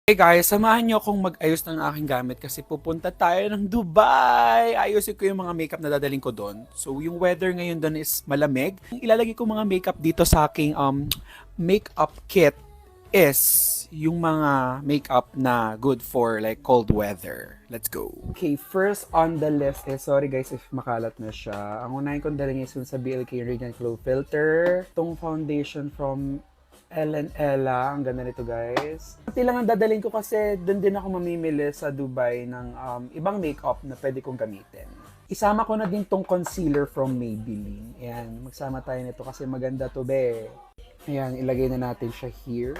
Hey guys, samahan niyo akong mag-ayos ng aking gamit kasi pupunta tayo ng Dubai. Ayusin ko yung mga makeup na dadaling ko doon. So, yung weather ngayon doon is malamig. Ilalagay ko mga makeup dito sa aking makeup kit is yung mga makeup na good for like cold weather. Let's go. Okay, first on the list is, sorry guys if makalat na siya. Ang unahin kong dalhin is yung sa BLK Radiant Glow Filter. Itong foundation from Ellen Ella. Ang ganda nito guys. Pati lang ang dadalhin ko kasi doon din ako mamimili sa Dubai ng ibang makeup na pwede kong gamitin. Isama ko na din tong concealer from Maybelline. Ayan, magsama tayo nito kasi maganda to be. Ayan, ilagay na natin siya here.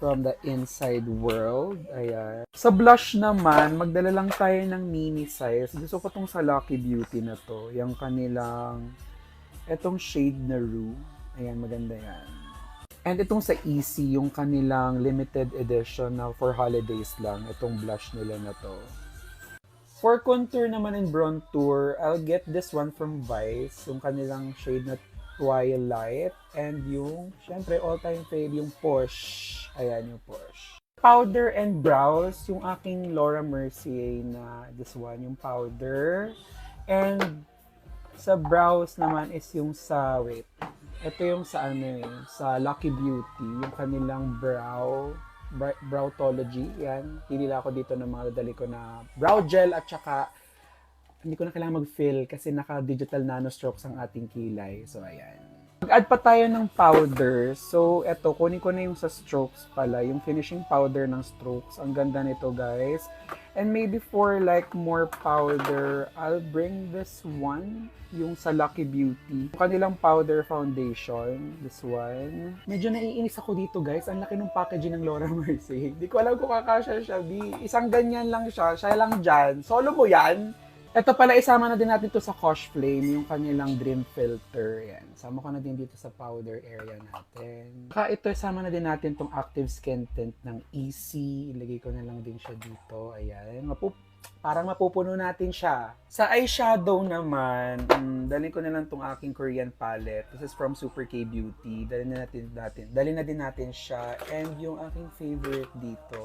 From the inside world. Ayan. Sa blush naman, magdala lang tayo ng mini size. Gusto ko tong sa Lucky Beauty na to. Yung kanilang, etong shade na Rue. Ayan, maganda yan. And itong sa Easy, yung kanilang limited edition na for holidays lang, itong blush nila na to. For contour naman and bronzer, I'll get this one from Vice, yung kanilang shade na Twilight, and yung, syempre, all-time fave, yung Push. Ayan, yung Push. Powder and brows, yung aking Laura Mercier na this one, yung powder. And sa brows naman is yung sa, wait, ito yung sa sa Lucky Beauty, yung kanilang Browtology. Yan, pinila ko dito ng mga dadali ko na brow gel at saka hindi ko na kailangan mag-fill kasi naka-digital nano strokes ang ating kilay. So, ayan. Mag-add pa tayo ng powder. So, eto, kunin ko na yung sa strokes pala. Yung finishing powder ng strokes. Ang ganda nito, guys. And maybe for like more powder, I'll bring this one. Yung sa Lucky Beauty. Yung kanilang powder foundation. This one. Medyo naiinis ako dito, guys. Ang laki ng packaging ng Laura Mercier. Hindi ko alam kung kakasya siya, B. Isang ganyan lang siya. Siya lang dyan. Solo mo yan? Ito pala, isama na din natin to sa Kosh Flame, yung kanilang Dream Filter. Yan. Sama ko na din dito sa powder area natin. Saka ito, isama na din natin tong Active Skin Tint ng Easy. Ilagay ko na lang din siya dito. Ayan. Parang mapupuno natin siya. Sa eyeshadow naman, dalhin ko na lang tong aking Korean palette. This is from Super K Beauty. Dalhin na din natin siya. And yung aking favorite dito,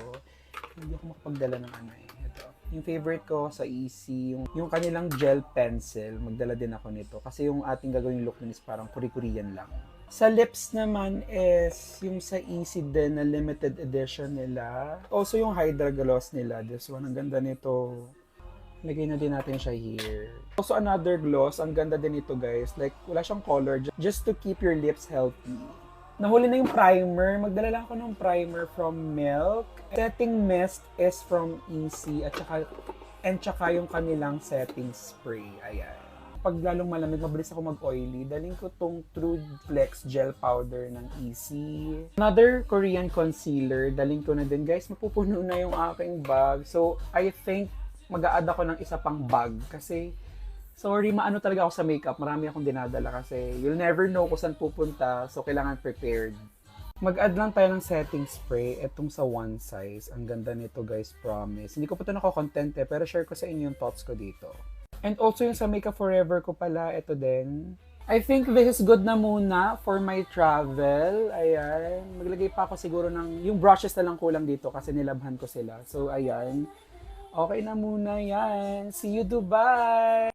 hindi ako makapagdala ng ito. Yung favorite ko sa Easy, yung kanilang gel pencil, magdala din ako nito. Kasi yung ating gagawing look nun is parang Korean lang. Sa lips naman is yung sa Easy din na limited edition nila. Also yung Hydra Gloss nila. This one, ang ganda nito. Lagay na din natin siya here. Also another gloss, ang ganda din ito guys. Like wala siyang color, just to keep your lips healthy. Nahuli na yung primer. Magdala lang ako ng primer from Milk. Setting mist is from Easy at saka yung kanilang setting spray. Ayan. Pag lalong malamig, mabilis ako mag-oily. Daling ko tong True Flex Gel Powder ng Easy. Another Korean concealer. Daling ko na din. Guys, mapupuno na yung aking bag. So, I think mag-a-add ako ng isa pang bag. Kasi, sorry, maano talaga ako sa makeup. Marami akong dinadala kasi you'll never know kung saan pupunta. So, kailangan prepared. Mag-add lang tayo ng setting spray. Itong sa One Size. Ang ganda nito guys, promise. Hindi ko pa ito nako-content pero share ko sa inyo yung thoughts ko dito. And also yung sa Makeup Forever ko pala, ito din. I think this is good na muna for my travel. Ayan. Maglagay pa ako siguro ng, yung brushes na lang kulang dito kasi nilabhan ko sila. So, ayan. Okay na muna yan. See you Dubai!